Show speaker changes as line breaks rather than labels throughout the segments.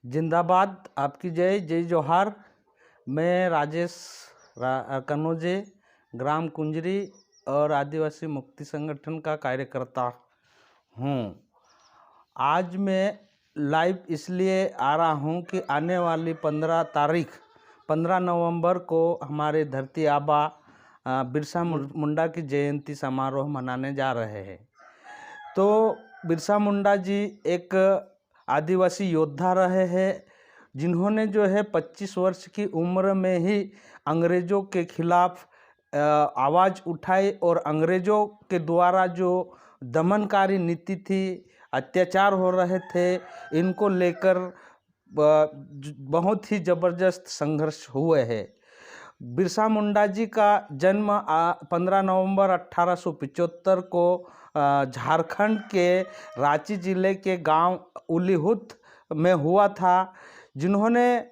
जिंदाबाद, आपकी जय जय जोहार। मैं राजेश कनोजे, ग्राम कुंजरी और आदिवासी मुक्ति संगठन का कार्यकर्ता हूँ। आज मैं लाइव इसलिए आ रहा हूँ कि आने वाली 15 नवंबर को हमारे धरती आबा बिरसा मुंडा की जयंती समारोह मनाने जा रहे हैं। तो बिरसा मुंडा जी एक आदिवासी योद्धा रहे हैं, जिन्होंने जो है 25 वर्ष की उम्र में ही अंग्रेज़ों के खिलाफ आवाज़ उठाई और अंग्रेज़ों के द्वारा जो दमनकारी नीति थी, अत्याचार हो रहे थे, इनको लेकर बहुत ही ज़बरदस्त संघर्ष हुए हैं। बिरसा मुंडा जी का जन्म 15 नवंबर 1875 को झारखंड के रांची जिले के गांव उलीहुत में हुआ था, जिन्होंने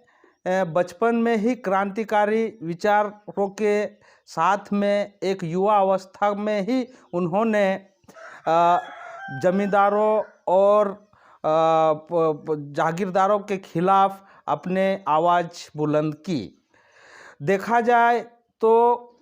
बचपन में ही क्रांतिकारी विचारों के साथ में एक युवा अवस्था में ही उन्होंने जमींदारों और जागीरदारों के खिलाफ अपने आवाज़ बुलंद की। देखा जाए तो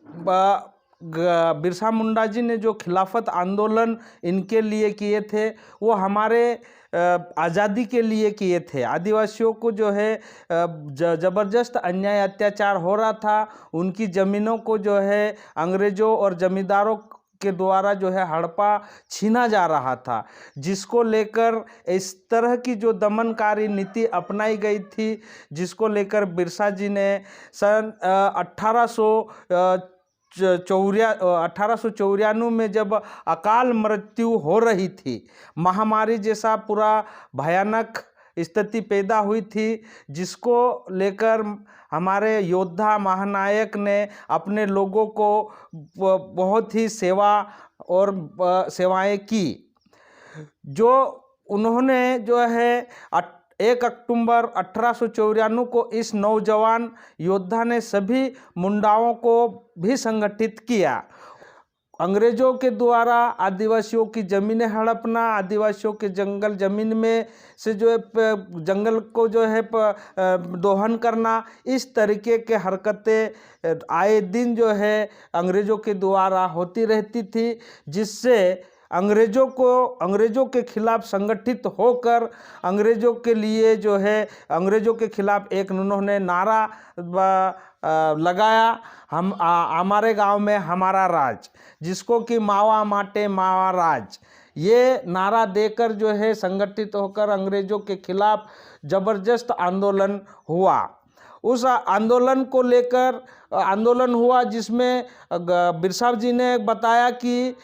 बिरसा मुंडा जी ने जो खिलाफत आंदोलन इनके लिए किए थे, वो हमारे आज़ादी के लिए किए थे। आदिवासियों को जो है ज़बरदस्त अन्याय अत्याचार हो रहा था, उनकी ज़मीनों को जो है अंग्रेज़ों और जमींदारों के द्वारा जो है हड़पा छीना जा रहा था, जिसको लेकर इस तरह की जो दमनकारी नीति अपनाई गई थी, जिसको लेकर बिरसा जी ने सन 1894 में जब अकाल मृत्यु हो रही थी, महामारी जैसा पूरा भयानक स्थिति पैदा हुई थी, जिसको लेकर हमारे योद्धा महानायक ने अपने लोगों को बहुत ही सेवा और सेवाएं की। जो उन्होंने जो है 1 अक्टूबर 1894 को इस नौजवान योद्धा ने सभी मुंडाओं को भी संगठित किया। अंग्रेज़ों के द्वारा आदिवासियों की ज़मीनें हड़पना, आदिवासियों के जंगल ज़मीन में से जो है जंगल को जो है दोहन करना, इस तरीके के हरकतें आए दिन जो है अंग्रेज़ों के द्वारा होती रहती थी, जिससे अंग्रेज़ों के खिलाफ संगठित होकर अंग्रेज़ों के लिए जो है अंग्रेज़ों के खिलाफ एक उन्होंने नारा लगाया, हमारे गांव में हमारा राज, जिसको कि मावा माटे मावा राज, ये नारा देकर जो है संगठित होकर अंग्रेज़ों के खिलाफ ज़बरदस्त आंदोलन हुआ। उस आंदोलन को लेकर आंदोलन हुआ, जिसमें बिरसा जी ने बताया कि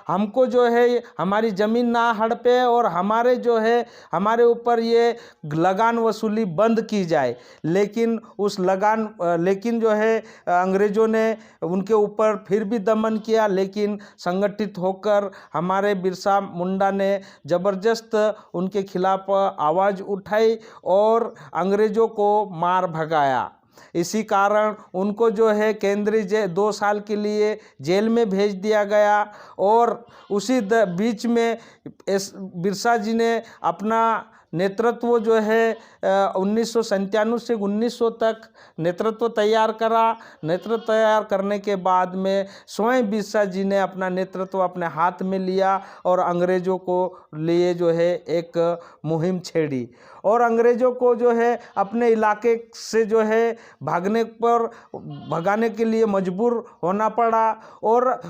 हमको जो है हमारी ज़मीन ना हड़पे और हमारे जो है हमारे ऊपर ये लगान वसूली बंद की जाए। लेकिन लेकिन जो है अंग्रेज़ों ने उनके ऊपर फिर भी दमन किया, लेकिन संगठित होकर हमारे बिरसा मुंडा ने ज़बरदस्त उनके खिलाफ आवाज़ उठाई और अंग्रेज़ों को मार भगाया। इसी कारण उनको जो है केंद्रीय 2 साल के लिए जेल में भेज दिया गया। और उसी बीच में बिरसा जी ने अपना नेतृत्व जो है 1997 से 1900 तक नेतृत्व तैयार करा। नेतृत्व तैयार करने के बाद में स्वयं बिरसा जी ने अपना नेतृत्व अपने हाथ में लिया और अंग्रेज़ों को लिए जो है एक मुहिम छेड़ी और अंग्रेज़ों को जो है अपने इलाके से जो है भगाने के लिए मजबूर होना पड़ा। और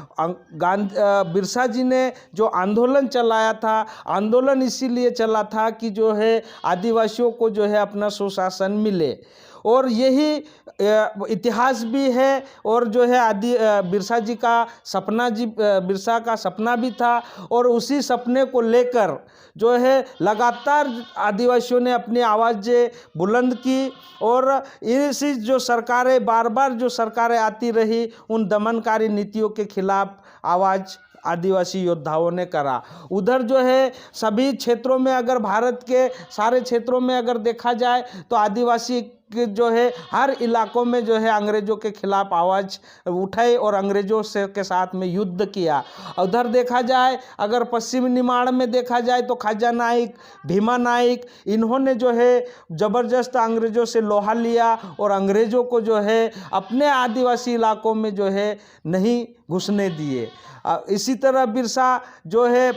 बिरसा जी ने जो आंदोलन चलाया था, आंदोलन इसीलिए चला था कि जो है आदिवासियों को जो है अपना सुशासन मिले, और यही इतिहास भी है। और जो है बिरसा जी का बिरसा का सपना भी था, और उसी सपने को लेकर जो है लगातार आदिवासियों ने अपनी आवाज़ें बुलंद की। और इसी जो सरकारें बार जो सरकारें आती रही, उन दमनकारी नीतियों के खिलाफ आवाज़ आदिवासी योद्धाओं ने करा। उधर जो है सभी क्षेत्रों में, अगर भारत के सारे क्षेत्रों में अगर देखा जाए तो आदिवासी जो है हर इलाकों में जो है अंग्रेजों के खिलाफ आवाज़ उठाई और अंग्रेजों से के साथ में युद्ध किया। उधर देखा जाए, अगर पश्चिम निमाड़ में देखा जाए तो ख्वाजा नाइक, भीमा नाइक, इन्होंने जो है ज़बरदस्त अंग्रेजों से लोहा लिया और अंग्रेजों को जो है अपने आदिवासी इलाकों में जो है नहीं घुसने दिए। इसी तरह बिरसा जो है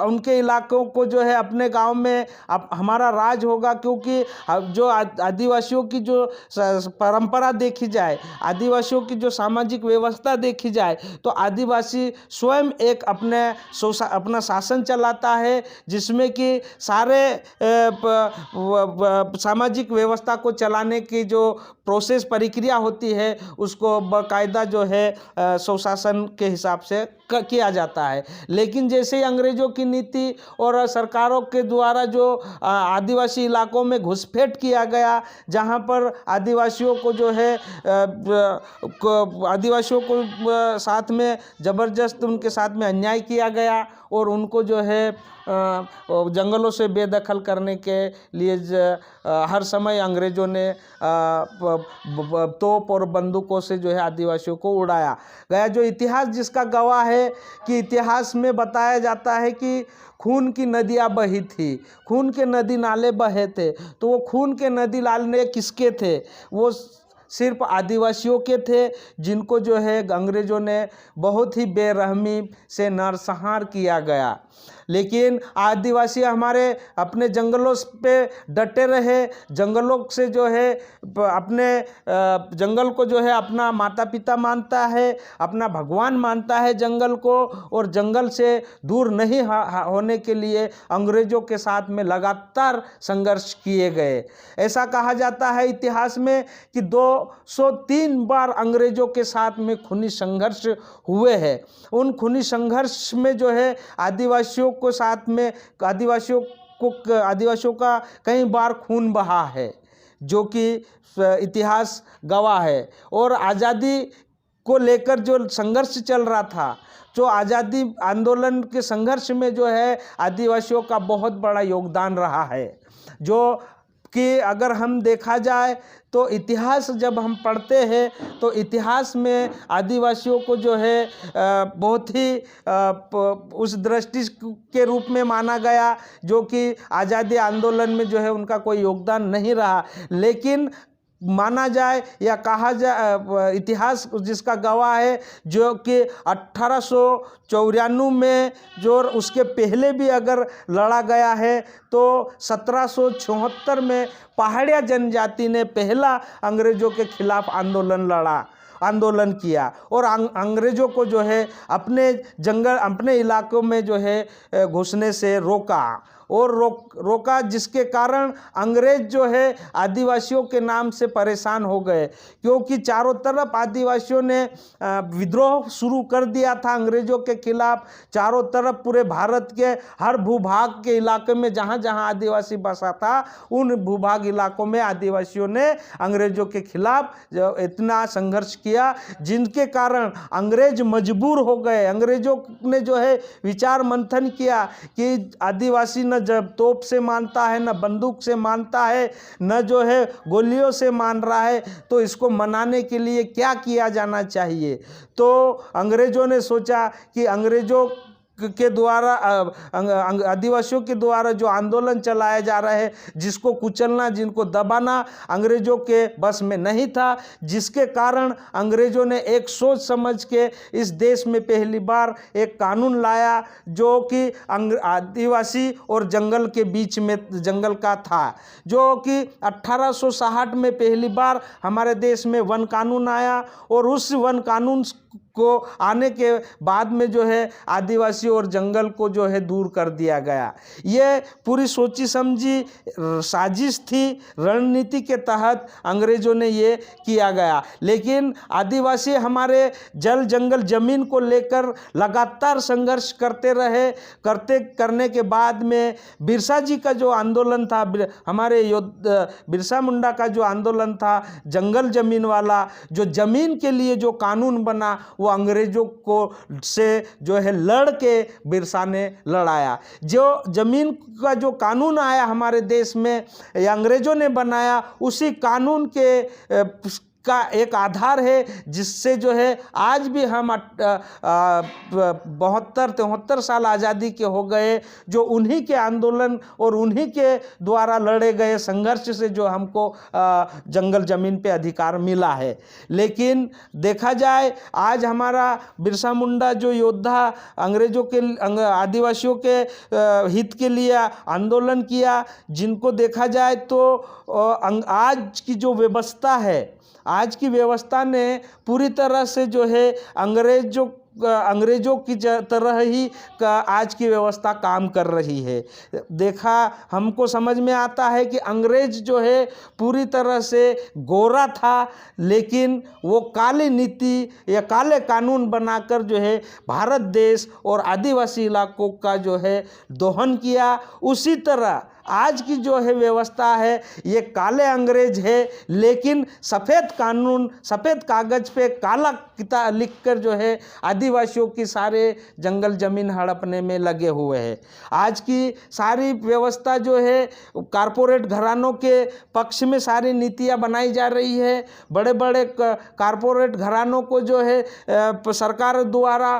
उनके इलाकों को जो है अपने गांव में अब हमारा राज होगा, क्योंकि जो आदिवासियों की जो परंपरा देखी जाए, आदिवासियों की जो सामाजिक व्यवस्था देखी जाए, तो आदिवासी स्वयं एक अपना शासन चलाता है, जिसमें कि सारे सामाजिक व्यवस्था को चलाने की जो प्रोसेस प्रक्रिया होती है उसको बाकायदा जो है स्वशासन के हिसाब से किया जाता है। लेकिन जैसे ही अंग्रेजों की नीति और सरकारों के द्वारा जो आदिवासी इलाकों में घुसपैठ किया गया, जहां पर आदिवासियों को जो है आदिवासियों को साथ में ज़बरदस्त उनके साथ में अन्याय किया गया और उनको जो है जंगलों से बेदखल करने के लिए हर समय अंग्रेज़ों ने तोप और बंदूकों से जो है आदिवासियों को उड़ाया गया। जो इतिहास जिसका गवाह है कि इतिहास में बताया जाता है कि खून की नदियाँ बही थी, खून के नदी नाले बहे थे, तो वो खून के नदी नाले किसके थे? वो सिर्फ आदिवासियों के थे, जिनको जो है अंग्रेज़ों ने बहुत ही बेरहमी से नरसंहार किया गया। लेकिन आदिवासी हमारे अपने जंगलों पे डटे रहे, जंगलों से जो है अपने जंगल को जो है अपना माता पिता मानता है, अपना भगवान मानता है जंगल को, और जंगल से दूर नहीं होने के लिए अंग्रेज़ों के साथ में लगातार संघर्ष किए गए। ऐसा कहा जाता है इतिहास में कि 203 बार अंग्रेज़ों के साथ में खूनी संघर्ष हुए हैं। उन खूनी संघर्ष में जो है आदिवासियों को साथ में आदिवासियों का कई बार खून बहा है, जो कि इतिहास गवाह है। और आज़ादी को लेकर जो संघर्ष चल रहा था, जो आज़ादी आंदोलन के संघर्ष में जो है आदिवासियों का बहुत बड़ा योगदान रहा है। जो कि अगर हम देखा जाए तो इतिहास जब हम पढ़ते हैं तो इतिहास में आदिवासियों को जो है बहुत ही उस दृष्टि के रूप में माना गया, जो कि आज़ादी आंदोलन में जो है उनका कोई योगदान नहीं रहा। लेकिन माना जाए या कहा जाए, इतिहास जिसका गवाह है, जो कि 1894 में जो उसके पहले भी अगर लड़ा गया है, तो 1776 में पहाड़िया जनजाति ने पहला अंग्रेज़ों के खिलाफ आंदोलन किया और अंग्रेज़ों को जो है अपने इलाकों में जो है घुसने से रोका, जिसके कारण अंग्रेज जो है आदिवासियों के नाम से परेशान हो गए, क्योंकि चारों तरफ आदिवासियों ने विद्रोह शुरू कर दिया था अंग्रेज़ों के खिलाफ। चारों तरफ पूरे भारत के हर भूभाग के इलाके में जहाँ जहाँ आदिवासी बसा था, उन भूभाग इलाकों में आदिवासियों ने अंग्रेज़ों के खिलाफ इतना संघर्ष किया, जिनके कारण अंग्रेज मजबूर हो गए। अंग्रेज़ों ने जो है विचार मंथन किया कि आदिवासी न जब तोप से मानता है, न बंदूक से मानता है, न जो है गोलियों से मान रहा है, तो इसको मनाने के लिए क्या किया जाना चाहिए। तो अंग्रेज़ों ने सोचा कि अंग्रेज़ों के द्वारा आदिवासियों के द्वारा जो आंदोलन चलाया जा रहा है, जिसको कुचलना, जिनको दबाना अंग्रेज़ों के बस में नहीं था, जिसके कारण अंग्रेज़ों ने एक सोच समझ के इस देश में पहली बार एक कानून लाया, जो कि आदिवासी और जंगल के बीच में जंगल का था, जो कि 1860 में पहली बार हमारे देश में वन कानून आया। और उस वन कानून को आने के बाद में जो है आदिवासी और जंगल को जो है दूर कर दिया गया। ये पूरी सोची समझी साजिश थी, रणनीति के तहत अंग्रेज़ों ने ये किया गया। लेकिन आदिवासी हमारे जल जंगल ज़मीन को लेकर लगातार संघर्ष करने के बाद में बिरसा जी का जो आंदोलन था, हमारे बिरसा मुंडा का जो आंदोलन था जंगल ज़मीन वाला, जो ज़मीन के लिए जो कानून बना, वो अंग्रेजों को से जो है लड़ के बिरसा ने लड़ाया। जो ज़मीन का जो कानून आया हमारे देश में, ये अंग्रेजों ने बनाया, उसी कानून के का एक आधार है जिससे जो है आज भी हम 72-73 साल आज़ादी के हो गए, जो उन्हीं के आंदोलन और उन्हीं के द्वारा लड़े गए संघर्ष से जो हमको जंगल ज़मीन पे अधिकार मिला है। लेकिन देखा जाए आज हमारा बिरसा मुंडा जो योद्धा अंग्रेजों के आदिवासियों के हित के लिए आंदोलन किया, जिनको देखा जाए तो आज की जो व्यवस्था है, आज की व्यवस्था ने पूरी तरह से जो है अंग्रेजों की तरह ही आज की व्यवस्था काम कर रही है। देखा हमको समझ में आता है कि अंग्रेज जो है पूरी तरह से गोरा था, लेकिन वो काली नीति या काले कानून बनाकर जो है भारत देश और आदिवासी इलाकों का जो है दोहन किया। उसी तरह आज की जो है व्यवस्था है, ये काले अंग्रेज है, लेकिन सफ़ेद कानून, सफ़ेद कागज़ पे काला किताब लिखकर जो है आदिवासियों की सारे जंगल ज़मीन हड़पने में लगे हुए हैं। आज की सारी व्यवस्था जो है कारपोरेट घरानों के पक्ष में सारी नीतियां बनाई जा रही है। बड़े बड़े कारपोरेट घरानों को जो है सरकार द्वारा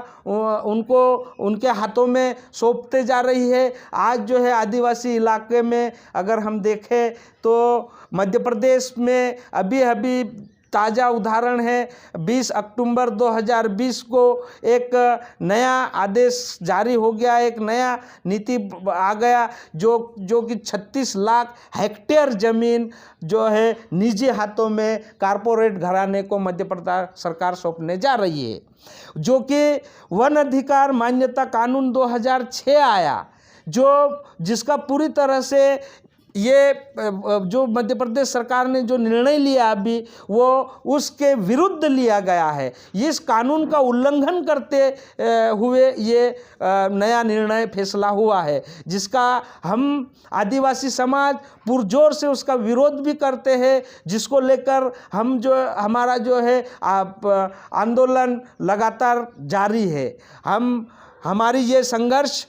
उनको उनके हाथों में सौंपते जा रही है। आज जो है आदिवासी इलाके में अगर हम देखें तो मध्य प्रदेश में अभी ताज़ा उदाहरण है, 20 अक्टूबर 2020 को एक नया आदेश जारी हो गया, एक नया नीति आ गया जो कि 36 लाख हेक्टेयर ज़मीन जो है निजी हाथों में कारपोरेट घराने को मध्य प्रदेश सरकार सौंपने जा रही है। जो कि वन अधिकार मान्यता कानून 2006 आया, जिसका पूरी तरह से ये जो मध्य प्रदेश सरकार ने जो निर्णय लिया अभी, वो उसके विरुद्ध लिया गया है। इस कानून का उल्लंघन करते हुए ये नया निर्णय फैसला हुआ है, जिसका हम आदिवासी समाज पुरजोर से उसका विरोध भी करते हैं, जिसको लेकर हम जो हमारा जो है आंदोलन लगातार जारी है। हमारी ये संघर्ष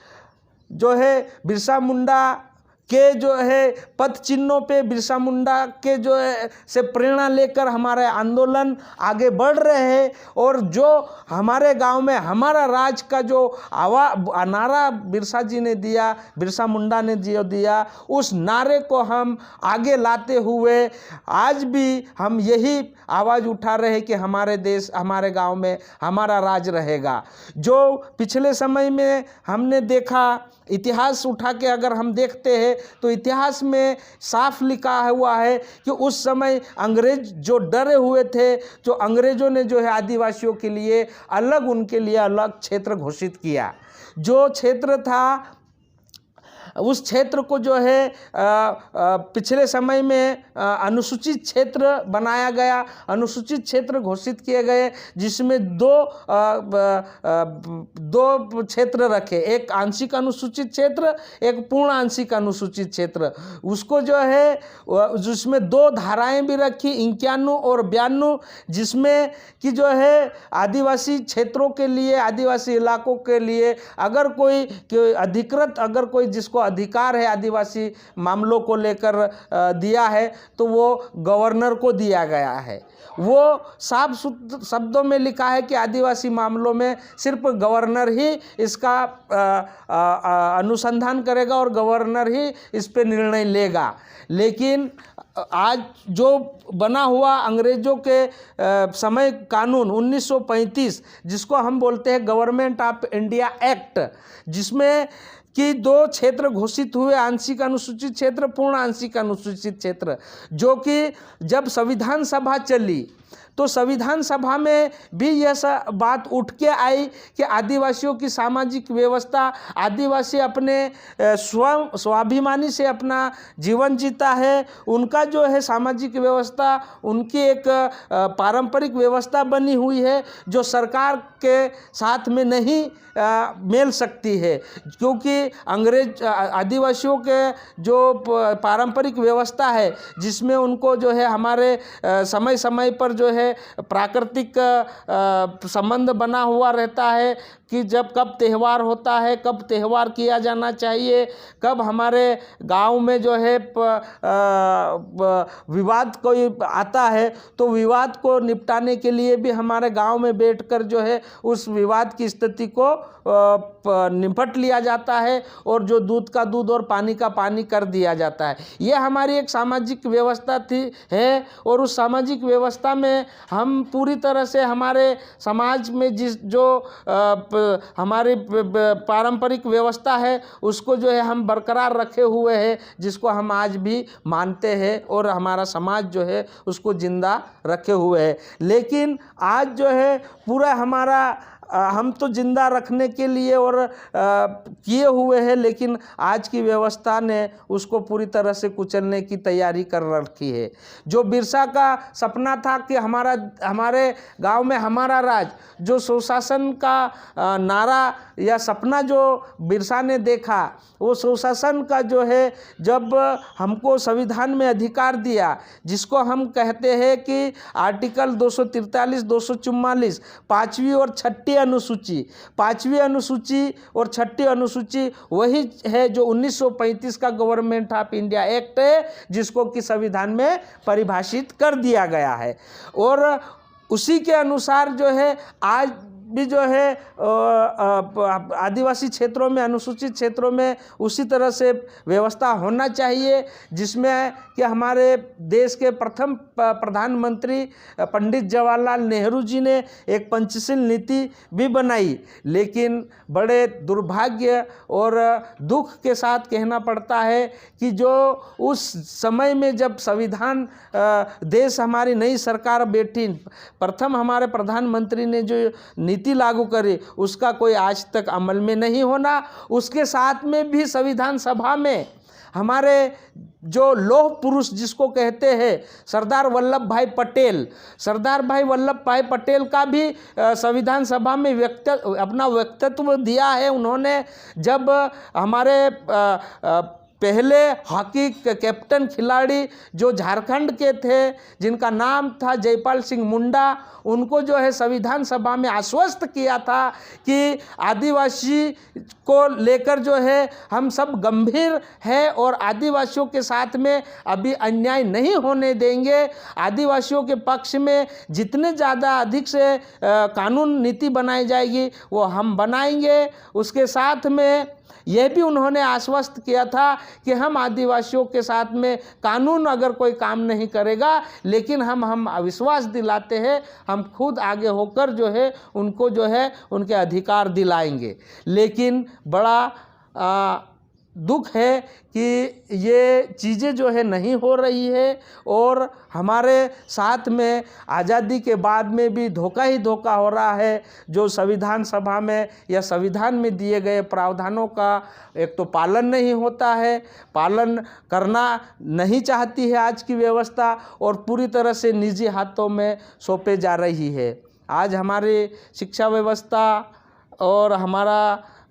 जो है बिरसा मुंडा के जो है पद चिन्हों पे, बिरसा मुंडा के जो है से प्रेरणा लेकर हमारे आंदोलन आगे बढ़ रहे हैं। और जो हमारे गांव में हमारा राज का जो नारा बिरसा जी ने दिया, बिरसा मुंडा ने जो दिया, उस नारे को हम आगे लाते हुए आज भी हम यही आवाज़ उठा रहे हैं कि हमारे देश, हमारे गांव में हमारा राज रहेगा। जो पिछले समय में हमने देखा, इतिहास उठा के अगर हम देखते हैं तो इतिहास में साफ लिखा हुआ है कि उस समय अंग्रेज जो डरे हुए थे, जो अंग्रेजों ने जो है आदिवासियों के लिए अलग, उनके लिए अलग क्षेत्र घोषित किया। जो क्षेत्र था उस क्षेत्र को जो है पिछले समय में अनुसूचित क्षेत्र बनाया गया, अनुसूचित क्षेत्र घोषित किए गए, जिसमें दो क्षेत्र रखे, एक आंशिक अनुसूचित क्षेत्र, एक पूर्ण आंशिक अनुसूचित क्षेत्र। उसको जो है जिसमें 2 धाराएं भी रखी, 51 और 92, जिसमें कि जो है आदिवासी क्षेत्रों के लिए, आदिवासी इलाकों के लिए अगर कोई अधिकृत, अगर कोई जिसको अधिकार है आदिवासी मामलों को लेकर दिया है, तो वो गवर्नर को दिया गया है। वो साफ शब्दों में लिखा है कि आदिवासी मामलों में सिर्फ गवर्नर ही इसका अनुसंधान करेगा और गवर्नर ही इस पे निर्णय लेगा। लेकिन आज जो बना हुआ अंग्रेजों के समय कानून 1935, जिसको हम बोलते हैं गवर्नमेंट ऑफ इंडिया एक्ट, जिसमें कि 2 क्षेत्र घोषित हुए, आंशिक अनुसूचित क्षेत्र, पूर्ण आंशिक अनुसूचित क्षेत्र, जो कि जब संविधान सभा चली तो संविधान सभा में भी यह बात उठ के आई कि आदिवासियों की सामाजिक व्यवस्था, आदिवासी अपने स्वाभिमानी से अपना जीवन जीता है, उनका जो है सामाजिक व्यवस्था उनकी एक पारंपरिक व्यवस्था बनी हुई है, जो सरकार के साथ में नहीं मेल सकती है, क्योंकि आदिवासियों के जो पारंपरिक व्यवस्था है, जिसमें उनको जो है हमारे समय समय पर जो है प्राकृतिक संबंध बना हुआ रहता है कि जब कब त्यौहार होता है, कब त्यौहार किया जाना चाहिए, कब हमारे गांव में जो है विवाद कोई आता है तो विवाद को निपटाने के लिए भी हमारे गांव में बैठकर जो है उस विवाद की स्थिति को निपट लिया जाता है और जो दूध का दूध और पानी का पानी कर दिया जाता है। ये हमारी एक सामाजिक व्यवस्था है और उस सामाजिक व्यवस्था में हम पूरी तरह से हमारे समाज में जो हमारी पारंपरिक व्यवस्था है उसको जो है हम बरकरार रखे हुए हैं, जिसको हम आज भी मानते हैं और हमारा समाज जो है उसको जिंदा रखे हुए है। लेकिन आज जो है पूरा हमारा हम तो जिंदा रखने के लिए और किए हुए हैं, लेकिन आज की व्यवस्था ने उसको पूरी तरह से कुचलने की तैयारी कर रखी है। जो बिरसा का सपना था कि हमारे गांव में हमारा राज, जो सुशासन का नारा या सपना जो बिरसा ने देखा, वो सुशासन का जो है जब हमको संविधान में अधिकार दिया, जिसको हम कहते हैं कि आर्टिकल 243, 244, 5वीं और 6ठी अनुसूची, 5वीं अनुसूची और 6ठी अनुसूची वही है जो 1935 का गवर्नमेंट ऑफ इंडिया एक्ट है, जिसको कि संविधान में परिभाषित कर दिया गया है। और उसी के अनुसार जो है आज भी जो है आदिवासी क्षेत्रों में, अनुसूचित क्षेत्रों में उसी तरह से व्यवस्था होना चाहिए, जिसमें कि हमारे देश के प्रथम प्रधानमंत्री पंडित जवाहरलाल नेहरू जी ने एक पंचशील नीति भी बनाई। लेकिन बड़े दुर्भाग्य और दुख के साथ कहना पड़ता है कि जो उस समय में जब संविधान देश हमारी नई सरकार बैठी, प्रथम हमारे प्रधानमंत्री ने जो नीति लागू करी उसका कोई आज तक अमल में नहीं होना। उसके साथ में भी संविधान सभा में हमारे जो लौह पुरुष जिसको कहते हैं सरदार वल्लभ भाई पटेल का भी संविधान सभा में अपना व्यक्तित्व दिया है। उन्होंने जब हमारे पहले हॉकी कैप्टन खिलाड़ी जो झारखंड के थे, जिनका नाम था जयपाल सिंह मुंडा, उनको जो है संविधान सभा में आश्वस्त किया था कि आदिवासी को लेकर जो है हम सब गंभीर है और आदिवासियों के साथ में अभी अन्याय नहीं होने देंगे। आदिवासियों के पक्ष में जितने ज़्यादा अधिक से कानून नीति बनाई जाएगी वो हम बनाएंगे। उसके साथ में यह भी उन्होंने आश्वस्त किया था कि हम आदिवासियों के साथ में कानून अगर कोई काम नहीं करेगा, लेकिन हम विश्वास दिलाते हैं, हम खुद आगे होकर जो है उनको जो है उनके अधिकार दिलाएंगे। लेकिन बड़ा दुख है कि ये चीज़ें जो है नहीं हो रही है और हमारे साथ में आज़ादी के बाद में भी धोखा ही धोखा हो रहा है। जो संविधान सभा में या संविधान में दिए गए प्रावधानों का एक तो पालन नहीं होता है, पालन करना नहीं चाहती है आज की व्यवस्था और पूरी तरह से निजी हाथों में सौंपे जा रही है। आज हमारी शिक्षा व्यवस्था और हमारा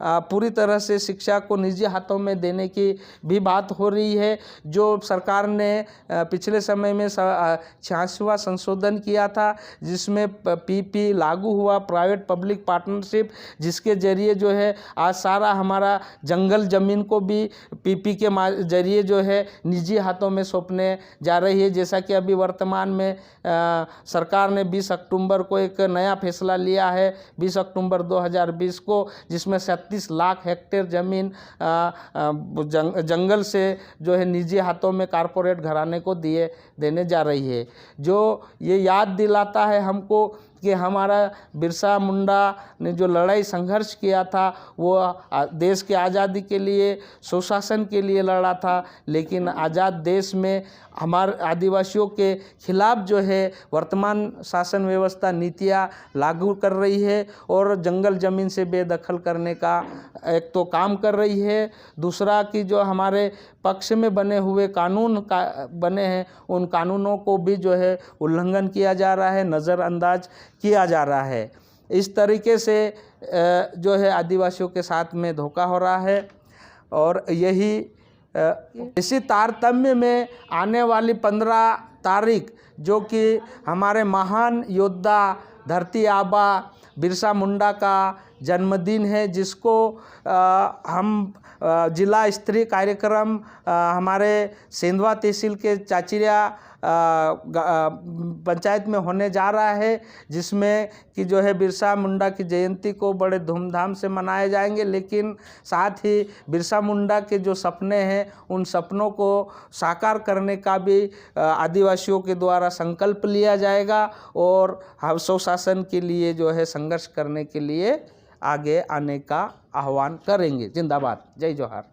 पूरी तरह से शिक्षा को निजी हाथों में देने की भी बात हो रही है। जो सरकार ने पिछले समय में 86वां संशोधन किया था, जिसमें पीपी लागू हुआ, प्राइवेट पब्लिक पार्टनरशिप, जिसके जरिए जो है आज सारा हमारा जंगल ज़मीन को भी पीपी के जरिए जो है निजी हाथों में सौंपने जा रही है। जैसा कि अभी वर्तमान में सरकार ने 20 अक्टूबर को एक नया फैसला लिया है, 20 अक्टूबर 2020 को, जिसमें 37 लाख हेक्टेयर ज़मीन जंगल से जो है निजी हाथों में कारपोरेट घराने को देने जा रही है। जो ये याद दिलाता है हमको कि हमारा बिरसा मुंडा ने जो लड़ाई संघर्ष किया था वो देश के आज़ादी के लिए, सुशासन के लिए लड़ा था। लेकिन आज़ाद देश में हमारे आदिवासियों के खिलाफ जो है वर्तमान शासन व्यवस्था नीतियाँ लागू कर रही है और जंगल ज़मीन से बेदखल करने का एक तो काम कर रही है। दूसरा कि जो हमारे पक्ष में बने हुए कानून बने हैं उन कानूनों को भी जो है उल्लंघन किया जा रहा है, नज़रअंदाज किया जा रहा है। इस तरीके से जो है आदिवासियों के साथ में धोखा हो रहा है और यही इसी तारतम्य में आने वाली 15 तारीख जो कि हमारे महान योद्धा धरती आबा बिरसा मुंडा का जन्मदिन है, जिसको हम जिला स्तरीय कार्यक्रम हमारे सेंधवा तहसील के चाचिया पंचायत में होने जा रहा है, जिसमें कि जो है बिरसा मुंडा की जयंती को बड़े धूमधाम से मनाए जाएंगे। लेकिन साथ ही बिरसा मुंडा के जो सपने हैं उन सपनों को साकार करने का भी आदिवासियों के द्वारा संकल्प लिया जाएगा और हम स्वशासन के लिए जो है संघर्ष करने के लिए आगे आने का आह्वान करेंगे। जिंदाबाद, जय जोहार।